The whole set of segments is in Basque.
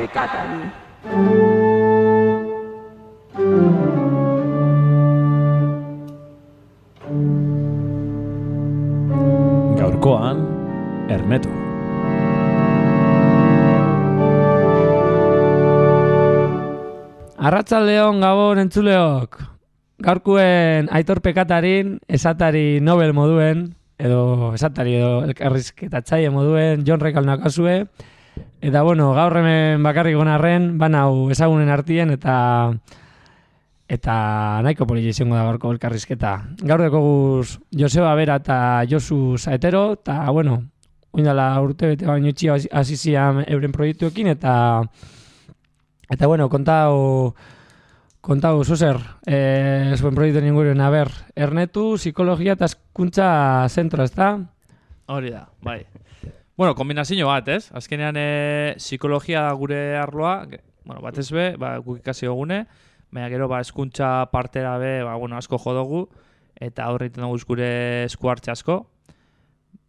pekatari. Gaurkoan, Erneto. Arratsaldeon Gabon entzuleok. Gaurkuen Aitor Pekatarin esatari Nobel moduen, edo esatari edo elkarrizketatzaile moduen, Jon Rekalnak kasue. Eta bueno, gaur hemen bakarrik gonarren, banau ezagunen artien eta nahiko polita izango da gaurko elkarrizketa. Gaur dekoguz Joseba Bera eta Josu Saetero, eta bueno, oindala urte bete baino txia hasi zian euren proiektuekin, eta bueno, kontau zuzer, zuen proiektuen inguruen, Ernetu, psikologia eta hezkuntza zentro, ezta? Hori da, bai. Bueno, kombinazio bat, ez? Azkenean psikologia da gure arloa, bueno, batez be, guk ikasi dugune, baina gero hezkuntza partera be, asko jo dugu, eta horre egiten dugu gure esku hartze asko.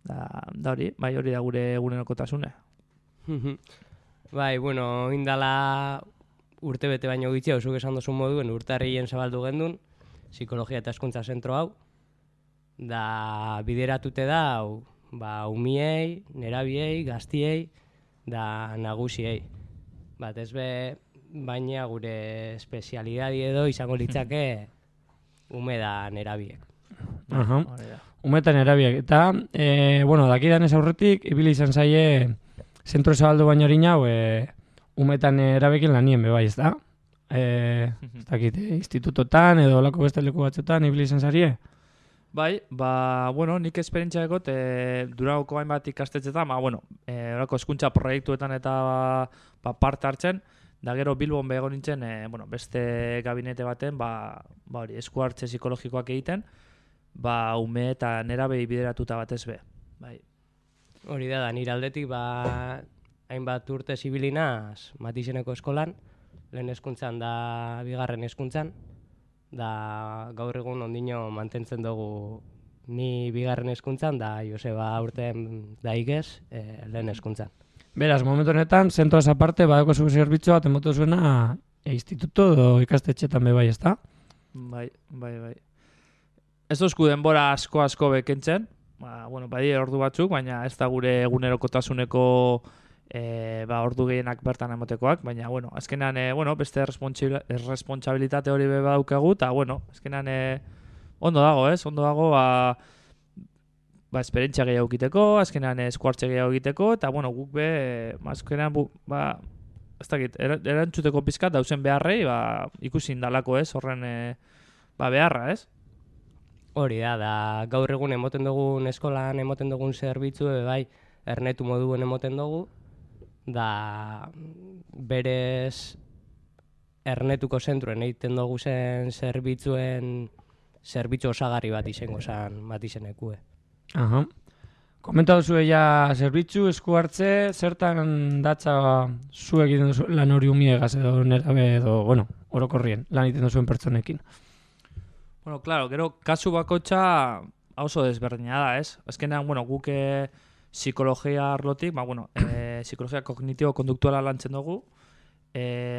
Da hori, bai hori da gure egunerokotasune. Bai, bueno, indala urte bete baino gitxia, zuk esan dozun moduen, urtarrien zabaldu gendun, psikologia eta hezkuntza zentro hau, da bideratute da, umiei, nerabiei, gaztiei, da nagusiei. Batez be, baina gure espezialidadi edo izango litzake ume da nerabiek. Ume eta nerabiek. Eta, bueno, dakidanez aurretik, ibili izan zaie zentro zabaldu baino hori nau, ume eta nerabekin lanien bebai, ez da? Ez dakit, institutotan edo lako beste leku batzutan ibili izan zarie? Bai, bueno, nik esperientzia ekot, Durangoko hainbat ikastetxetan, horako hezkuntza proiektuetan eta parte hartzen, da gero Bilbon begon nintzen, beste gabinete baten, hori, esku hartze psikologikoak egiten, ume eta nerabei bideratuta batez be. Bai. Hori da, nire aldetik, hainbat urte zibilinaz Matizeneko eskolan, lehen hezkuntzan da bigarren hezkuntzan, da gaur egun ondino mantentzen dugu ni bigarren hezkuntzan, da Joseba urtean daigez lehen hezkuntzan. Beraz, momentu honetan, zentroaz aparte, badako zu zerbitzu bat emotu zuena instituto edo ikastetxetan bebai, ez da? Bai. Ez dozku denbora asko bekentzen, badi ordu batzuk, baina ez da gure egunerokotasuneko ordu gehienak bertan emotekoak, baina, azkenean, beste responsabilitate hori beba daukagu, eta, azkenean, ondo dago, ez? Ondo dago, esperientzia gehiago egiteko, azkenean eskuartze gehiago egiteko, eta, guk azkenean, ez dakit, erantzuteko pizkat dauzen beharrei, ikusi indalako, ez? Horren, beharra, ez? Hori da, gaur egun emoten dugun eskolan emoten dugun zerbitzu, bai, Ernetu moduen emoten dugu, da berez Ernetuko zentruen egiten dugu zen zerbitzu osagarri bat izango zen Matizenekue. Komentatu zuen ja zerbitzu, esku hartze, zertan datza zu egiten duzu lan hori umiegaz edo nerabe edo, orokorrien, lan egiten duzuen pertsonekin. Bueno, claro, gero kasu bakotxa oso desberdina da, ez? Azkenean, guk psikologia arlotik, psikologia kognitibo-konduktuala lantzen dugu.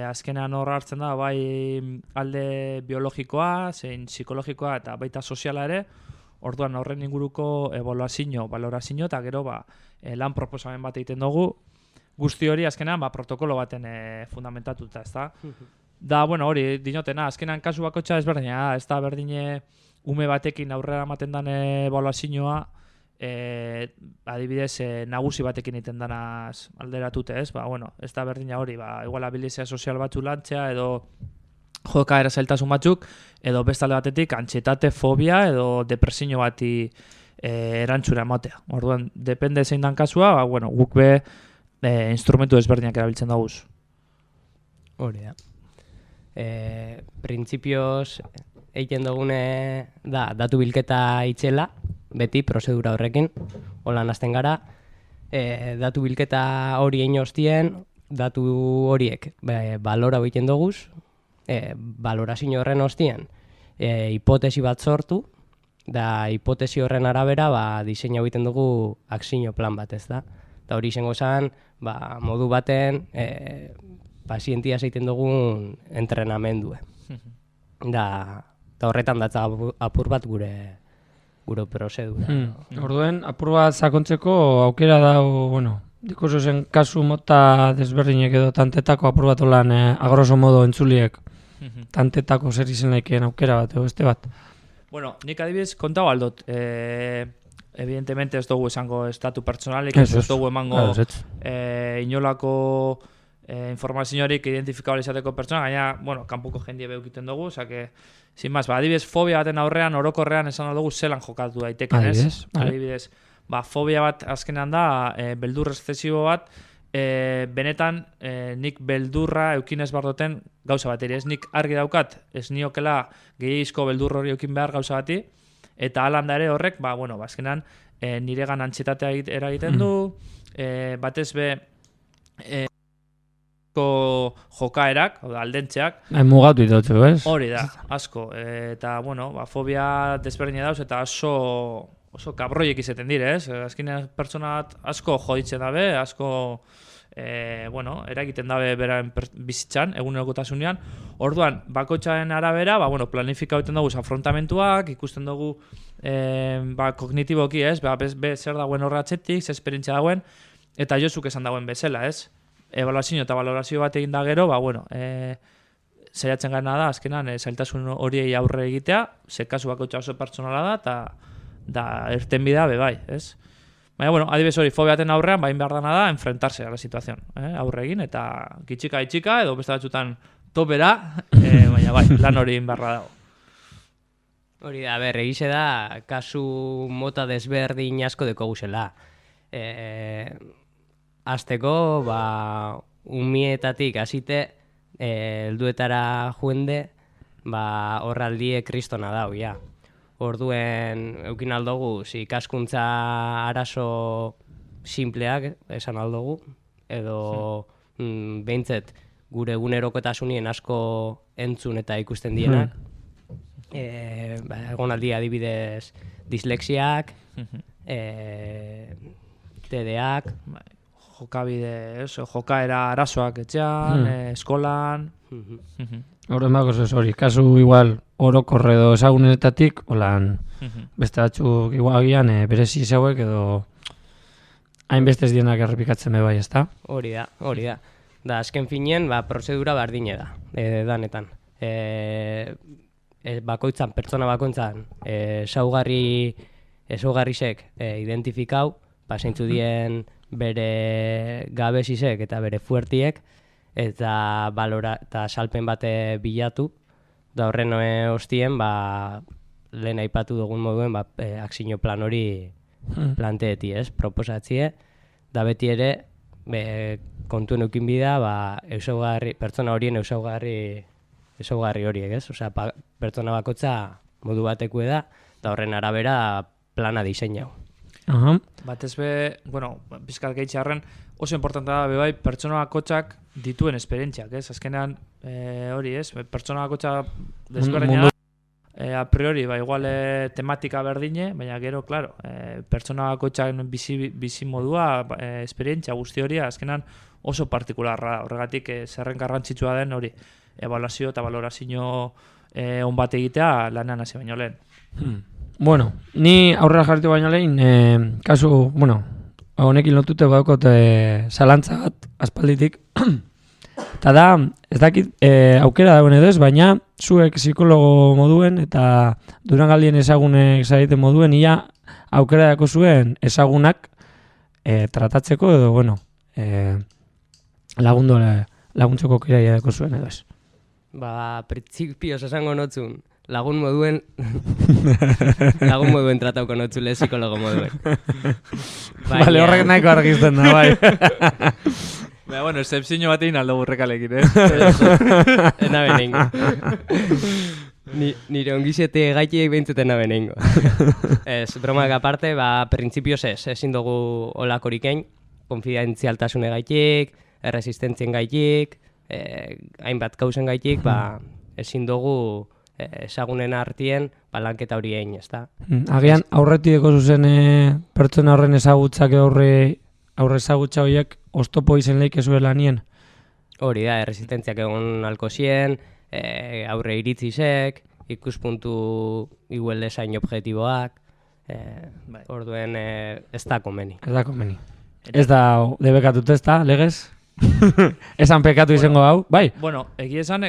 Azkenean horra hartzen da, bai alde biologikoa, zein psikologikoa eta baita soziala ere, orduan horren inguruko ebaluazio, balorazio eta gero lan proposamen bat egiten dugu. Guzti hori azkenean protokolo baten fundamentatuta, ez da? Da, hori, dinotena, azkenean kasu bakotxa ezberdina, ez da berdine ume batekin aurrera ematen den ebaluazioa, adibidez nagusi batekin egiten denaz alderatute, ez? Ez da berdina hori, igual abilizia sozial batzu lantzea edo jokaera zailtasun batzuk, edo bestalde batetik antsietate, fobia edo depresio bati erantzura ematea. Orduan, depende zein dan kasua, guk be instrumentu ezberdinak erabiltzen daguz. Hori da. Printzipioz egiten dugune da datu bilketa itxela, beti prozedura horrekin, hola nazten gara. Datu bilketa hori egin ostien, datu horiek balora egiten duguz, balorazio horren ostien hipotesi bat sortu, da hipotesi horren arabera diseinu egiten dugu akzio plan bat, ez da. Eta hori izango zen, modu baten pazientia zeiten dugun entrenamendue. Da horretan datza apur bat gure prozedura. Orduen, apur bat sakontzeko aukera dago, bueno, dikuso zen kasu mota desberdinek edo tantetako apur bat olan agroso modo entzuliek tantetako zer izen laikien aukera bat edo beste bat. Bueno, nik adibidez kontau aldot. Evidentemente ez dugu esango estatu pertsonalik, ez dugu emango inolako informazioarik identifikabal izateko pertsona, gaina, bueno, kanpoko jendie beukiten dugu, osea sin más, adibidez, fobia baten aurrean, orokorrean esan dugu zelan jokatu daiteken, ez? Adibidez, fobia bat azkenean da, beldur exzesibo bat, benetan nik beldurra eukin ez bardoten gauza bat ere, ez nik argi daukat, ez niokela gehiagizko beldur hori eukin behar gauza bati, eta alanda ere horrek, azkenean niregan antxetatea eragiten du, batez be jokaerak, aldentzeak. Mugatu itotzu, ez? Hori da, asko. Eta, fobia desberdina dauz, eta oso kabroiek izaten dire, ez? Azkenean pertsona asko joditzen dabe, asko eragiten dabe beraen bizitzan, egunerokotasunean. Orduan, bakoitzaren arabera, planifikauten dugu afrontamentuak, ikusten dugu kognitiboki, ez? Zer dagoen horratzetik, zer esperientzia dagoen, eta jozuk esan dagoen bezala, ez? Evaluazio eta valorazio bat egin da gero, saiatzen gana da, azkenan, zailtasun horiei aurre egitea, ze kasu bakoitza oso pertsonala da erten bida bai, ez? Baina, adibidez hori, fobiaten aurrean, bain behar dana da, enfrentarse a la situación, aurre egin, eta kitxika, edo beste batzutan topera, baina bai, lan hori egin beharra dago. Hori da, egize da, kasu mota desberdin asko deko guzela. Azteko, umietatik hasite, helduetara juende, horraldie kristona dau, ja. Orduen, eukin aldogu, ikaskuntza arazo simpleak esan aldogu, edo behintzet gure egunerokotasunien asko entzun eta ikusten dienak. Egonaldi adibidez dislexiak, TDAak, jokabide, jokaera arazoak etxean, eskolan. Horren bagoz ez hori, kasu igual orokorre edo ezagunetatik, holan beste batzuk iguagian berezi zeuek edo hainbestez dienak errepikatzen bai, ezta? Hori da. Da, azken finien, prozedura bardine da, danetan. Bakoitzan, pertsona bakoitzan, ezaugarrisek identifikau, paseintzu dien bere gabezizek eta bere fuertiek, eta salpen bate bilatu, da horren ostien, lehen aipatu dugun moduen, akzio plan hori planteeti, ez, proposatzie, da beti ere, kontuen eukin bida, pertsona horien ezaugarri horiek, ez? Osea, pertsona bakotza modu bateku da, eta horren arabera plana diseinau. Batez be, bizkat gehitxarren, oso importanta da, bai, pertsona bakotxak dituen esperientziak, ez? Azkenean, hori, ez? Pertsona bakotxa desberdina da, a priori, igual tematika berdine, baina gero, klaro, pertsona bakotxak bizi modua, esperientzia guzti hori, azkenean oso partikularra da. Horregatik, zerren garrantzitsua den hori, evaluazio eta valorazio on bat egitea lanean hasi baino lehen. Bueno, ni aurrera jarritu baino lehen, kasu, honekin lotute badakot zalantza bat aspalditik. Eta da, ez dakit aukera dagoen edo ez, baina zuek psikologo moduen eta Durangaldien ezagunek zaiten moduen, ia aukera dako zuen ezagunak tratatzeko edo, laguntzeko kiraia dako zuen edo ez. Printzipioz esango notzun, lagun moduen tratauko notzule psikologo moduen. Bale, horrek nahiko argizten da, bai. Baina, excepzio bat egin aldo burrekalekin, Ena benengo. Nire ongizete gaitiek behintzuten benengo. Ez, bromak aparte, printzipioz ezin dugu olakorik egin, konfidentzialtasune gaitik, erresistentzien gaitik, hainbat kausen gaitik, ezin dugu ezagunen artien lanketa hori egin, ezta? Agian, aurretideko zuzen pertsona horren ezagutzak aurre ezagutza horiek oztopo izen leike zuela nien? Hori da, erresistentziak egon alko zien, aurre iritzisek, ikuspuntu igual desain objektiboak, orduen ez da komeni. Ez da komeni. Ez da debekatut ez da, legez? Esan pekatu izango hau, bai? Bueno, egia esan,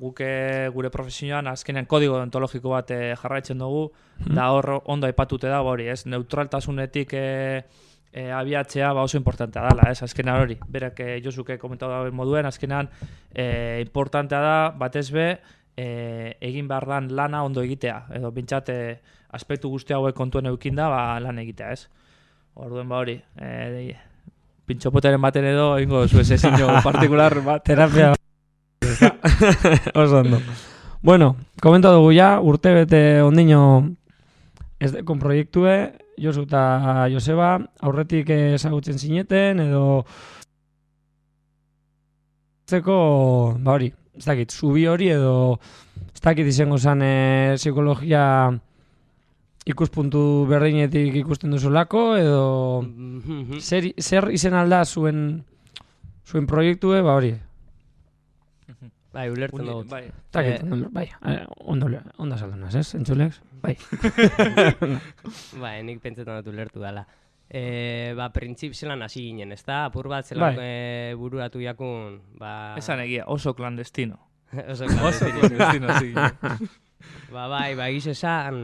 guk gure profesioan azkenean kodigo deontologiko bat jarraitzen dugu, da hor ondo aipatute da, hori, ez? Neutraltasunetik abiatzea oso importantea dela, ez? Azkenean hori, berak Josuke komentatu da moduen, azkenean importantea da, batez be, egin behar dan lana ondo egitea, edo bintzat aspektu guzti hauek kontuen eukinda, lan egitea, ez? Orduen hori, pintxopoteren baten edo, ingo zu esezinho partikular bat. Terapia. Oso ondo. Bueno, komenta dugu ja, urte bete ondino ez dekon proiektue, Josu eta Joseba, aurretik ezagutzen zineten, edo hori, ez dakit, zubi hori edo ez dakit izango zen psikologia ikuspuntu berdinetik ikusten duzulako, edo zer izen alda zuen proiektue, hori. Bai, ulertzen dugu. Bai, ondo saldunaz, ez, entzulex? Bai. Bai, nik pentsetan dut ulertu dela. Printzip zelan hasi ginen, ez da? Apur bat zelan bururatu jakun, Esan egia, oso clandestino. Oso Oso clandestino, sí. Egiz esan,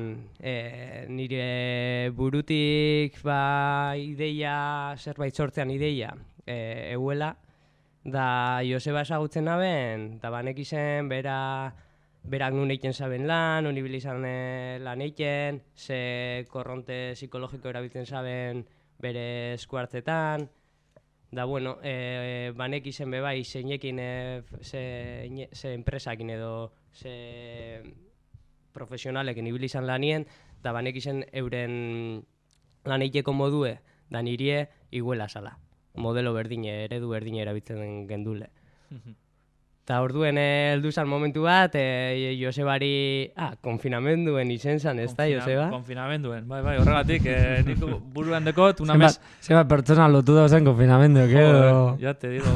nire burutik ideia, zerbait sortzean ideia, euela, da Joseba ezagutzen naben, eta banek izen berak nun eiken zaben lan, unibili izan lan eiken, ze korronte psikologiko erabiltzen zaben bere eskuartzetan, da bueno, banek izen bebai zeinekin ze enpresakin edo ze profesionalekin ibili izan lanien, da banek izen euren lan eiteko modue, da nirie iguela zala. Modelo berdine, eredu berdine erabiltzen gendule. Eta orduen heldu zan momentu bat, Josebari, konfinamenduen izen zan, ez da, Joseba? Konfinamenduen, bai, horregatik, nik buruan dekot, una mesa... Zeba pertsona lotu dauzen konfinamendu, edo... Ya te digo,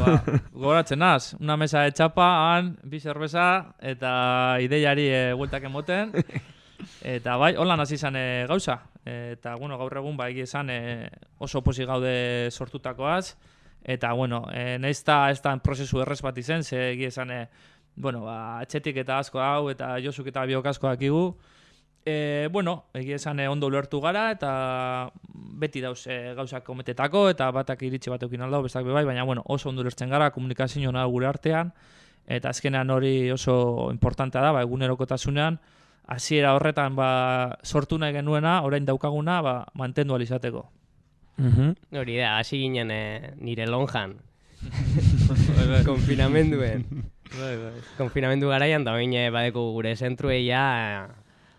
gogoratzen naz, una mesa de txapa, bi zerbeza, eta ideiari bueltak emoten, eta bai, holan hasi izan gauza. Eta, bueno, gaur egun, egia esan oso pozik gaude sortutakoaz, eta, bueno, nahiz ez da prozesu errez bat izen, ze egia esan, etxetik eta asko hau, eta Josuk eta biok asko dakigu. Egia esan ondo ulertu gara, eta beti dauz gauzak kometetako, eta batak iritsi bat eukin aldau, bestak bebai, baina, bueno, oso ondo ulertzen gara, komunikazio nahi gure artean, eta azkenean hori oso importantea da, egunerokotasunean, hasiera horretan sortu nahi genuena, orain daukaguna, mantendu alizateko. Hori da, hasi ginen nire lonjan. Konfinamenduen. Konfinamendu garaian, da baina badeko gure zentruei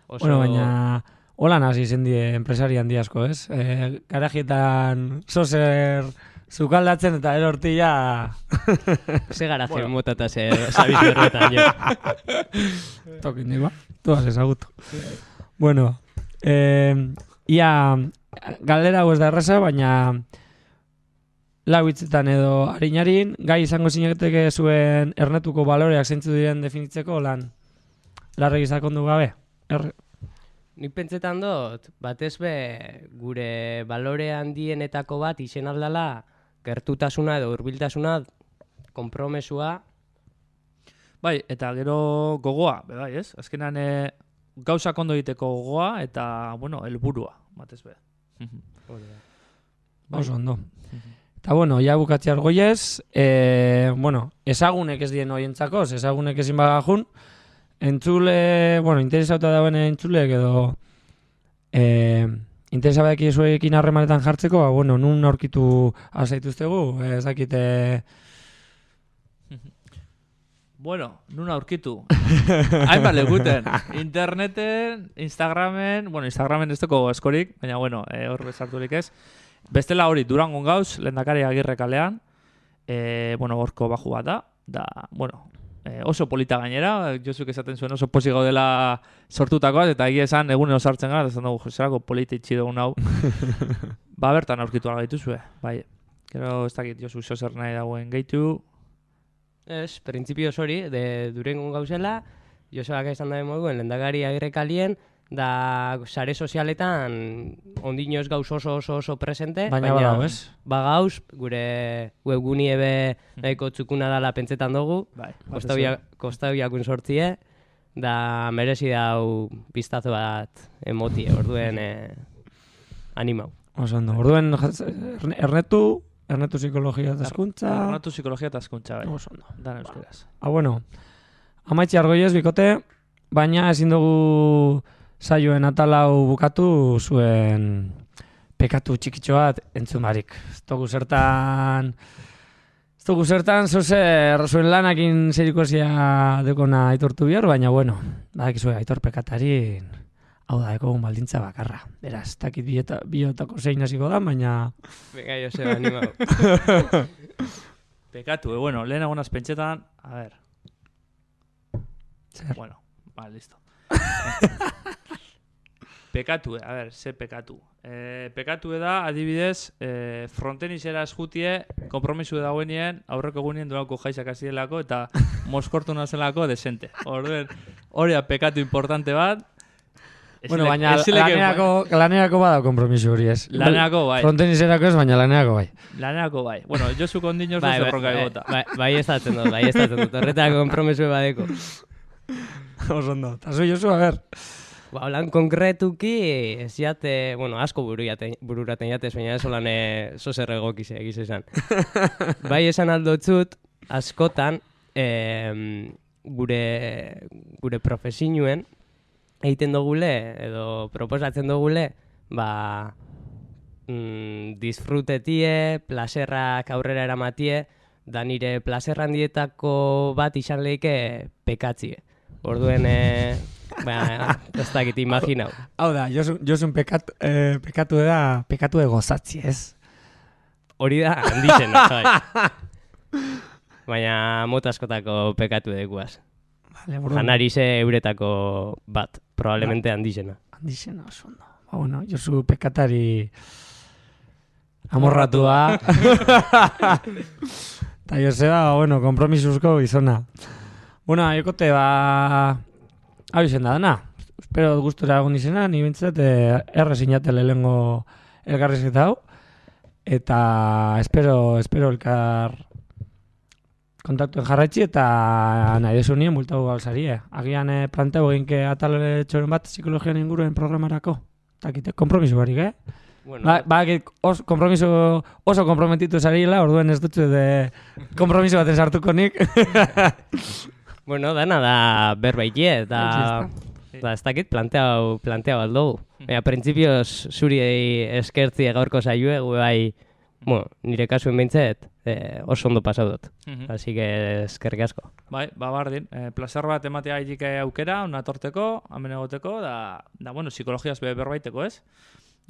oso... Bueno, baina holan hasi zen enpresari handi asko, ez? Garajietan zozer zukaldatzen eta erortia... Ze garazen motata zabizu erretan, jo. Tokin diba, toaz ezagutu. Bueno, ia galdera hau ez da erraza, baina lau hitzetan edo harinarin, gai izango zineketeke zuen ernetuko baloreak zeintzu diren definitzeko lan larregi sakondu gabe? Nik pentsetan dut, batez be gure balore handienetako bat izen aldala gertutasuna edo hurbiltasuna, konpromesua. Bai, eta gero gogoa, bai, ez? Azkenean gauzak ondo egiteko gogoa eta, bueno, helburua, batez be. Oso ondo. Eta, bueno, ja bukatzi argoiez, ezagunek ez dien hoientzako, ezagunek ezin bagajun, entzule, interesauta dauen entzulek edo interesabadak izuekin harremanetan jartzeko, nun aurkitu azaituztegu, ezakite... Bueno, nun aurkitu. Hainbat leguten. Interneten, Instagramen, Instagramen ez deko askorik, baina, hor bezarturik ez. Bestela hori, Durangon gauz, Lehendakari Agirre kalean, horko baju bat da, oso polita gainera, Josuk esaten zuen oso posi gaudela sortutakoaz, eta egia esan egunero sartzen gara, eta esan dugu, zerako polita itxidugun hau. Bertan aurkitu algaituzue, bai. Gero ez dakit Josu zer nahi dagoen gehitu, Ez, printzipioz hori, Durangon gauzela, Josebak esan dabe moduen, lehendakari Agirrekalien, da sare sozialetan ondinoz gauz oso presente. Baina badago, ez? Bagauz, gure webguni ebe nahiko txukuna dala pentsetan dugu, Bai. kostauiakun sortzie, da merezi dau biztazo bat emotie, orduen animau. Oso ondo. Orduen, Ernetu psikologia eta hezkuntza. Ernetu psikologia eta hezkuntza, bai. Oso ondo. Dan euskeraz. Bueno, amaitzi argoiez bikote, baina ezin dugu saioen atalau bukatu zuen pekatu txikitxo bat entzun barik. Ez dugu zertan zuen lanakin zerikosia dekona aitortu bihar, baina bueno, badakizue aitor pekatarin hau da ekogun baldintza bakarra. Beraz, takit biotako zein hasiko da, baina... Venga, Joseba, animau. Pekatu, bueno, lehen egonaz pentsetan, a ver. Zer? Bueno, vale, listo. Pekatu, a ver, ze pekatu. Pekatu da, adibidez, frontenizera eskutie, kompromisu dagoenien, aurreko egunien durako jaizak hasielako eta moskortu nazelako desente. Orduen, hori da pekatu importante bat. Bueno, baina lanerako bada kompromisu hori ez. Lanerako bai. Frontenizerako ez, baina lanerako bai. Lanerako bai. Bueno, Josu kondiños bai, borroka egota. Bai estatzen dut. Horretako kompromisu badeko. Oso ondo. Ta zu, Josu, a ber. Holan konkretuki, ez jate, bueno, asko bururaten jate, baina ez holan zozer egokize egiz esan. Bai esan aldotzut, askotan, gure profesinuen, egiten dugule, edo proposatzen dugule, disfrutetie, placerrak aurrera eramatie, da nire placer handietako bat izan lehike pekatzie. Orduen, ez dakit imaginau. Hau da, Josun pekatu gozatzi, ez? Hori da, handizena, bai. Baina mota askotako pekatu edukuaz. Vale, Janarize euretako bat, probablemente handizena. Handizena, oso ondo. Bueno, Josu pekatari amorratua. Eta Joseba, bueno, kompromisuzko gizona. Bueno, ekote, hau izen da dana. Espero gustura egon izena, ni bintzat errezinate lehengo elkarrizketa hau. Eta espero elkar kontaktuen jarraitzi eta nahi desu nien bultago galzarie. Agian planteo eginke atal txoren bat psikologian inguruen programarako. Takite, kompromiso barik, Bueno, oso komprometitu zariela, orduen ez dutzu kompromiso baten sartuko nik. Bueno, dana da berbaitie, eta ez dakit planteau aldugu. Baina, printzipioz zuri eskertzi gaurko saioe, bai, bueno, nire kasuen behintzet, oso ondo pasau dut. Así que eskerrik asko. Bai, bardin. Plazer bat ematea haitik aukera, unatorteko, hemen egoteko, da, bueno, psikologiaz berbaiteko, ez?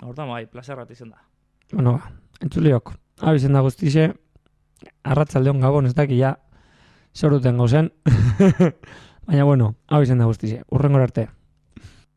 Hortan, bai, plazer bat izan da. Bueno, entzuliok, hau izan da guztize, arratzaldeon gabon ez dakia, zer duten gauzen, baina bueno, hau izan da guztize, urrengor arte.